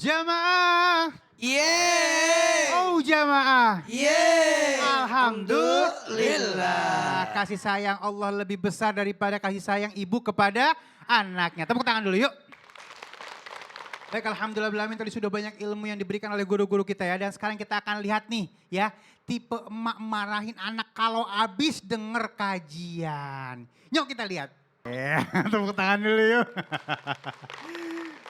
Jamaah. Yeay. Oh jamaah. Yeay. Alhamdulillah. Kasih sayang Allah lebih besar daripada kasih sayang ibu kepada anaknya. Tepuk tangan dulu yuk. Baik, alhamdulillah tadi sudah banyak ilmu yang diberikan oleh guru-guru kita ya. Dan sekarang kita akan lihat nih ya, tipe emak marahin anak kalau abis denger kajian. Yuk kita lihat. Ya, tepuk tangan dulu yuk.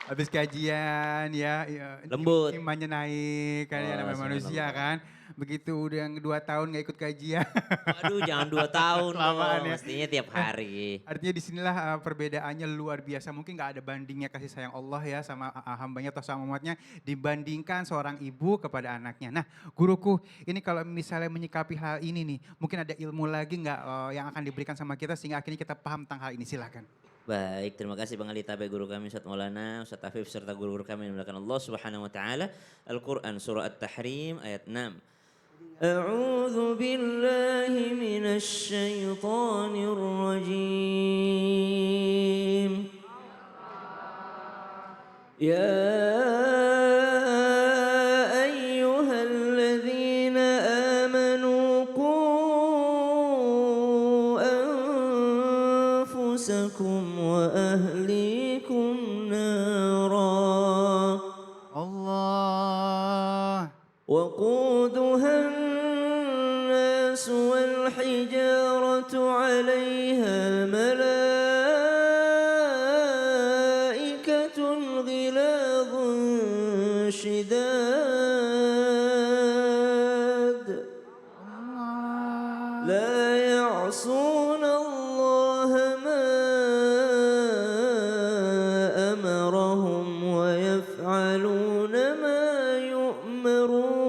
Habis kajian ya, Lembut. imannya naik kan ya, namanya manusia kan. Begitu udah yang 2 tahun gak ikut kajian. Waduh jangan 2 tahun Kelamaan dong, ya. mestinya tiap hari. Artinya disinilah perbedaannya luar biasa. Mungkin gak ada bandingnya kasih sayang Allah ya sama hambanya atau sama umatnya dibandingkan seorang ibu kepada anaknya. Nah guruku, ini kalau misalnya menyikapi hal ini nih, mungkin ada ilmu lagi gak yang akan diberikan sama kita sehingga akhirnya kita paham tentang hal ini, silakan. Baik, terima kasih Bang Ali Tabe, guru kami Ustaz Maulana, Ustaz Afif serta guru-guru kami yang dimuliakan Allah Subhanahu wa taala. Al-Qur'an surah At-Tahrim ayat 6. A'udzu billahi minasy syaithanir rajim. Ya ayyuhalladzina amanu qu anfusakum wa ahlikum nara. Allah. وقودها الناس والحجارة عليها ملائكة غلاظ شداد لا يعصون الله ما أمرهم ويفعلون ما يؤمرون.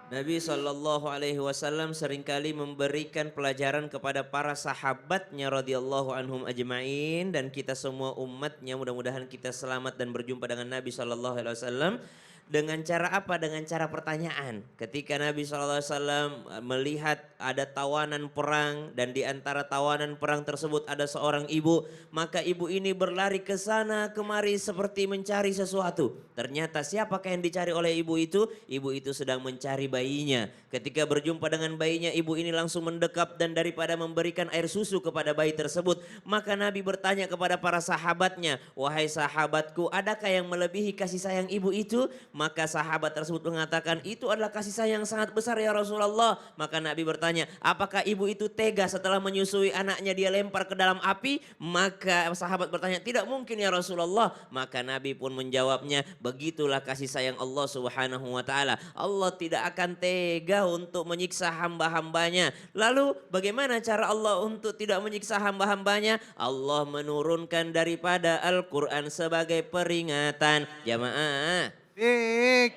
Nabi Shallallahu Alaihi Wasallam seringkali memberikan pelajaran kepada para sahabatnya radhiyallahu anhum ajma'in dan kita semua umatnya, mudah-mudahan kita selamat dan berjumpa dengan Nabi Shallallahu Alaihi Wasallam. Dengan cara apa? Dengan cara pertanyaan. Ketika Nabi SAW melihat ada tawanan perang dan di antara tawanan perang tersebut ada seorang ibu, maka ibu ini berlari ke sana kemari seperti mencari sesuatu. Ternyata siapakah yang dicari oleh ibu itu? Ibu itu sedang mencari bayinya. Ketika berjumpa dengan bayinya, ibu ini langsung mendekap dan daripada memberikan air susu kepada bayi tersebut, maka Nabi bertanya kepada para sahabatnya, "Wahai sahabatku, adakah yang melebihi kasih sayang ibu itu?" Maka sahabat tersebut mengatakan, itu adalah kasih sayang sangat besar ya Rasulullah. Maka Nabi bertanya, apakah ibu itu tega setelah menyusui anaknya dia lempar ke dalam api? Maka sahabat bertanya, tidak mungkin ya Rasulullah. Maka Nabi pun menjawabnya, begitulah kasih sayang Allah Subhanahu wa taala. Allah tidak akan tega untuk menyiksa hamba-hambanya. Lalu bagaimana cara Allah untuk tidak menyiksa hamba-hambanya? Allah menurunkan daripada Al-Quran sebagai peringatan. Jamaah.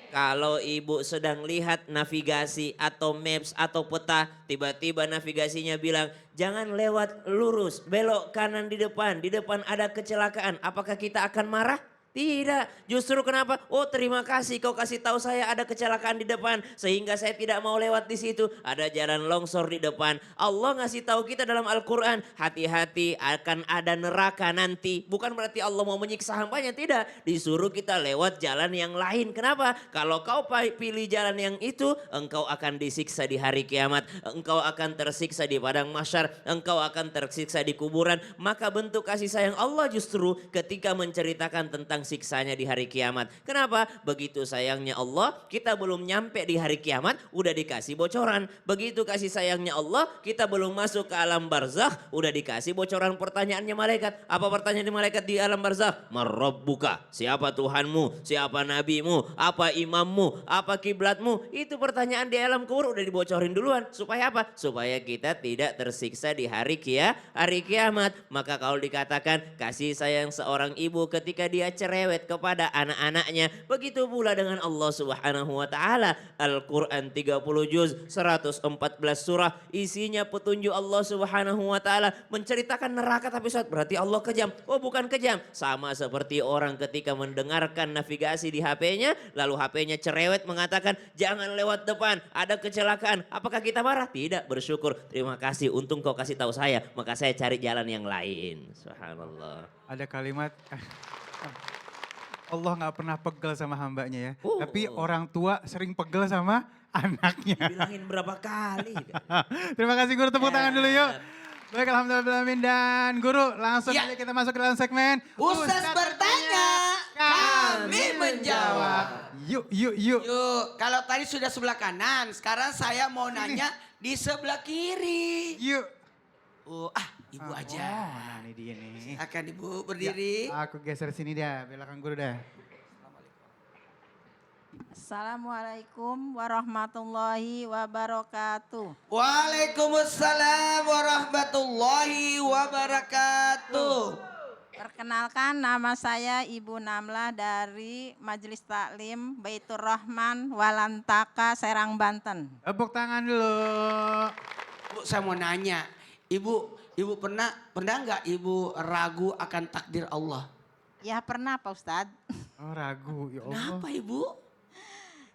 Kalau ibu sedang lihat navigasi atau maps atau peta, tiba-tiba navigasinya bilang jangan lewat lurus, belok kanan di depan ada kecelakaan. Apakah kita akan marah? Tidak, justru kenapa? Oh terima kasih kau kasih tahu saya ada kecelakaan di depan sehingga saya tidak mau lewat di situ. Ada jalan longsor di depan. Allah ngasih tahu kita dalam Al-Quran, hati-hati akan ada neraka nanti. Bukan berarti Allah mau menyiksa hambanya, tidak. Disuruh kita lewat jalan yang lain. Kenapa? Kalau kau pilih jalan yang itu, engkau akan disiksa di hari kiamat. Engkau akan tersiksa di padang mahsyar. Engkau akan tersiksa di kuburan. Maka bentuk kasih sayang Allah justru ketika menceritakan tentang siksanya di hari kiamat. Kenapa? Begitu sayangnya Allah, kita belum nyampe di hari kiamat, udah dikasih bocoran. Begitu kasih sayangnya Allah, kita belum masuk ke alam barzakh, udah dikasih bocoran pertanyaannya malaikat. Apa pertanyaan malaikat di alam barzakh? Marabbuka, siapa Tuhanmu, siapa nabimu, apa imammu, apa kiblatmu? Itu pertanyaan di alam kubur udah dibocorin duluan. Supaya apa? Supaya kita tidak tersiksa di hari kiamat. Maka kalau dikatakan kasih sayang seorang ibu ketika dia cerai, cerewet kepada anak-anaknya. Begitu pula dengan Allah Subhanahu wa taala. Al-Qur'an 30 juz, 114 surah, isinya petunjuk Allah Subhanahu wa taala, menceritakan neraka. Tapi Ustaz, berarti Allah kejam? Oh, bukan kejam. Sama seperti orang ketika mendengarkan navigasi di HP-nya, lalu HP-nya cerewet mengatakan jangan lewat depan, ada kecelakaan. Apakah kita marah? Tidak, bersyukur. Terima kasih, untung kau kasih tahu saya, maka saya cari jalan yang lain. Subhanallah. Ada kalimat, Allah nggak pernah pegel sama hambanya ya. Oh. Tapi orang tua sering pegel sama anaknya. Bilangin berapa kali. Terima kasih guru, tepuk tangan dulu yuk. Baik, alhamdulillah dan guru langsung Ya. aja kita masuk ke dalam segmen. Ustaz bertanya, kami menjawab. Yuk, yuk, yuk. Yuk, kalau tadi sudah sebelah kanan, sekarang saya mau nanya di sebelah kiri. Yuk. Ibu aja. Oh, nah ini dia nih. Akan ibu berdiri. Ya, aku geser sini dah, belakang guru dah. Assalamualaikum warahmatullahi wabarakatuh. Waalaikumsalam warahmatullahi wabarakatuh. Perkenalkan, nama saya Ibu Namlah dari Majelis Taklim Baitur Rahman Walantaka Serang, Banten. Tepuk tangan dulu. Bu, saya mau nanya, ibu pernah nggak ibu ragu akan takdir Allah? Ya pernah Pak Ustadz. Oh, ragu, ya Allah. Kenapa ibu?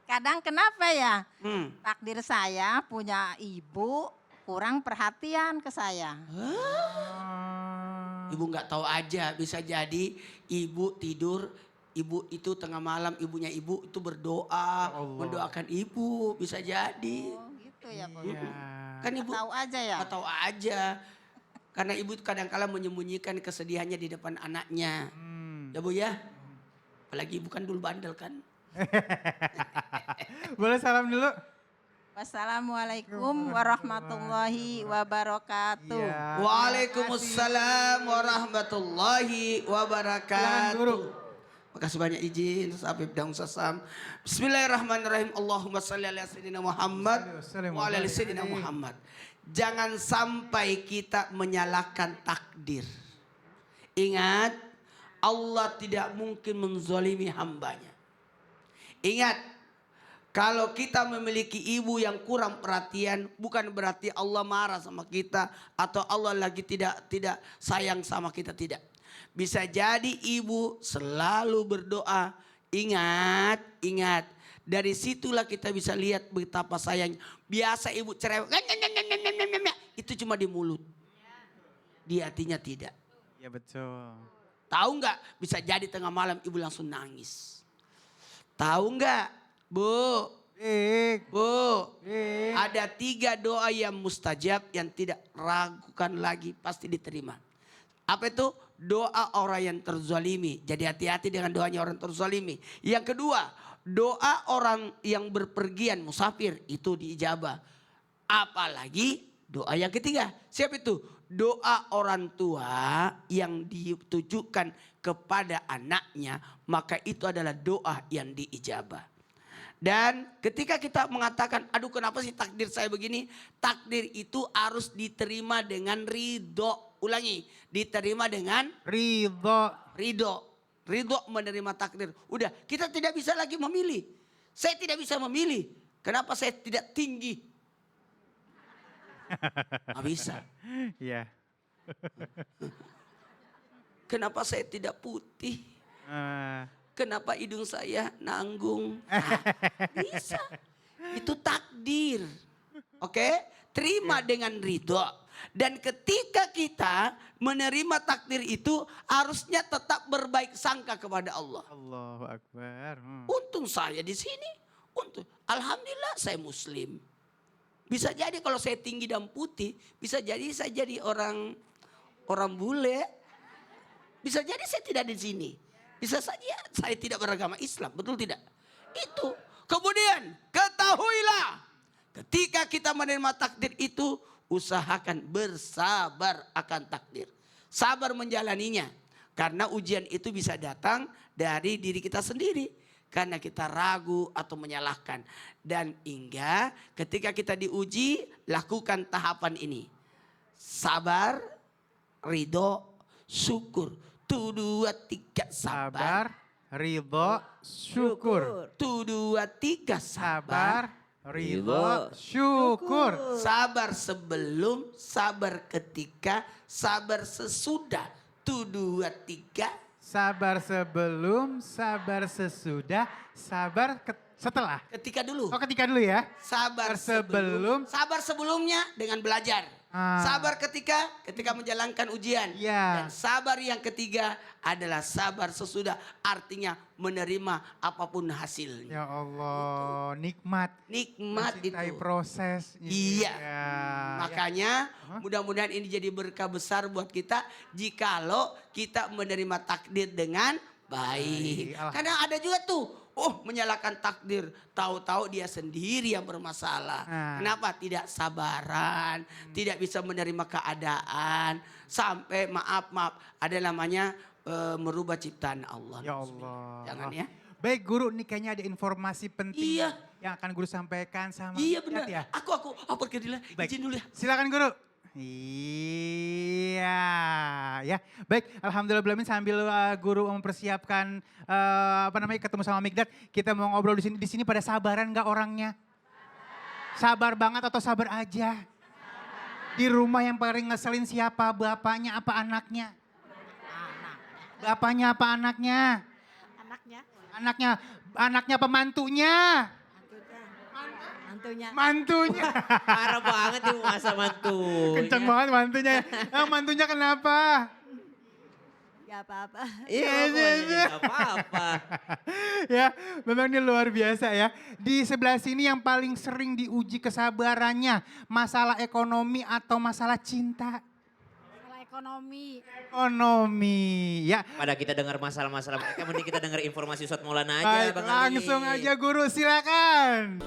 Kadang kenapa ya? Hmm. Takdir saya punya ibu kurang perhatian ke saya. Ibu nggak tahu aja, bisa jadi ibu tidur, ibu itu tengah malam ibunya ibu itu berdoa, Allah. mendoakan ibu, bisa jadi. Oh gitu ya Pak Iya. Ustadz. Kan ibu Tahu aja ya. nggak tahu aja, karena ibu kadang-kala menyembunyikan kesedihannya di depan anaknya. Ya Bu ya, apalagi ibu kan dulu bandel kan. Boleh salam dulu? Wassalamualaikum warahmatullahi wabarakatuh. Iya. Waalaikumsalam warahmatullahi Silakan, Guru. wabarakatuh. Makasih banyak izin, Habib Daun Sasam. Bismillahirrahmanirrahim. Allahumma salli ala sayyidina Muhammad wa ala ali sayyidina Muhammad. Jangan sampai kita menyalahkan takdir. Ingat, Allah tidak mungkin menzalimi hambanya. Ingat, kalau kita memiliki ibu yang kurang perhatian, bukan berarti Allah marah sama kita atau Allah lagi tidak sayang sama kita, tidak. Bisa jadi ibu selalu berdoa. Ingat. Dari situlah kita bisa lihat betapa sayang. Biasa ibu cerewet, itu cuma di mulut. Di hatinya tidak. Ya betul. Tahu nggak? Bisa jadi tengah malam ibu langsung nangis. Tahu nggak, Bu? Bu, ada 3 doa yang mustajab yang tidak ragukan lagi pasti diterima. Apa itu? Doa orang yang terzalimi. Jadi hati-hati dengan doanya orang terzalimi. Yang kedua, doa orang yang berpergian musafir itu diijabah. Apalagi doa yang ketiga. Siapa itu? Doa orang tua yang ditujukan kepada anaknya, maka itu adalah doa yang diijabah. Dan ketika kita mengatakan, aduh kenapa sih takdir saya begini? Takdir itu harus diterima dengan ridho. Ulangi, diterima dengan ridho. Ridho menerima takdir. Udah, kita tidak bisa lagi memilih. Saya tidak bisa memilih. Kenapa saya tidak tinggi? Nggak bisa. Iya. Kenapa saya tidak putih? Kenapa hidung saya nanggung? Nah, bisa. Itu takdir. Oke? Terima dengan ridho. Dan ketika kita menerima takdir itu harusnya tetap berbaik sangka kepada Allah. Allahu Akbar. Untung saya di sini. Untung. Alhamdulillah saya muslim. Bisa jadi kalau saya tinggi dan putih, bisa jadi saya jadi orang bule. Bisa jadi saya tidak di sini. Bisa saja saya tidak beragama Islam, betul tidak? Itu. Kemudian ketahuilah, ketika kita menerima takdir itu, usahakan bersabar akan takdir. Sabar menjalaninya. Karena ujian itu bisa datang dari diri kita sendiri. Karena kita ragu atau menyalahkan. Dan hingga ketika kita diuji, lakukan tahapan ini. Sabar, ridho, syukur. 1, 2, 3, sabar. ridho, syukur. 1, 2, 3 Sabar, sabar. ridho, syukur. Sabar sebelum, sabar ketika, sabar sesudah. 1, 2, 3. Sabar sebelum, sabar sesudah, sabar setelah. Ketika dulu. Oh ketika dulu ya. Sabar sebelum. Sabar sebelumnya dengan belajar. Sabar ketika menjalankan ujian. Ya. Dan sabar yang ketiga adalah sabar sesudah. Artinya menerima apapun hasilnya. Ya Allah, nikmat. Nikmat Mencintai itu. proses. Iya. Ya. Makanya mudah-mudahan ini jadi berkah besar buat kita jikalau kita menerima takdir dengan baik. Karena ada juga tuh, menyalahkan takdir, tahu-tahu dia sendiri yang bermasalah. Kenapa? Tidak sabaran, tidak bisa menerima keadaan, sampai maaf ada namanya merubah ciptaan Allah. Ya Allah. Jangan ya. Baik guru, ini kayaknya ada informasi penting Iya. yang akan guru sampaikan sama Iya Miqdad benar. ya. Aku pergi dulu. Baik. Izin dulu ya. Silakan guru. Iya, ya. Baik, alhamdulillah sambil guru mempersiapkan ketemu sama Miqdad, kita mau ngobrol di sini. Di sini pada sabaran nggak orangnya? Sabar banget atau sabar aja? Di rumah yang paling ngeselin siapa? Bapaknya apa anaknya? Bapaknya apa anaknya? Anaknya apa mantunya? Mantunya. Parah banget nih masa mantunya. Kenceng banget mantunya. Mantunya kenapa? Gak apa-apa. Iya, pokoknya nggak apa-apa. Ya, memang ini luar biasa ya. Di sebelah sini yang paling sering diuji kesabarannya, masalah ekonomi atau masalah cinta? Masalah ekonomi. Ekonomi, ya. Pada kita dengar masalah-masalah mereka, mending kita dengar informasi Ustadz Maulana aja. Baik, Bang langsung Ali. aja guru, silakan.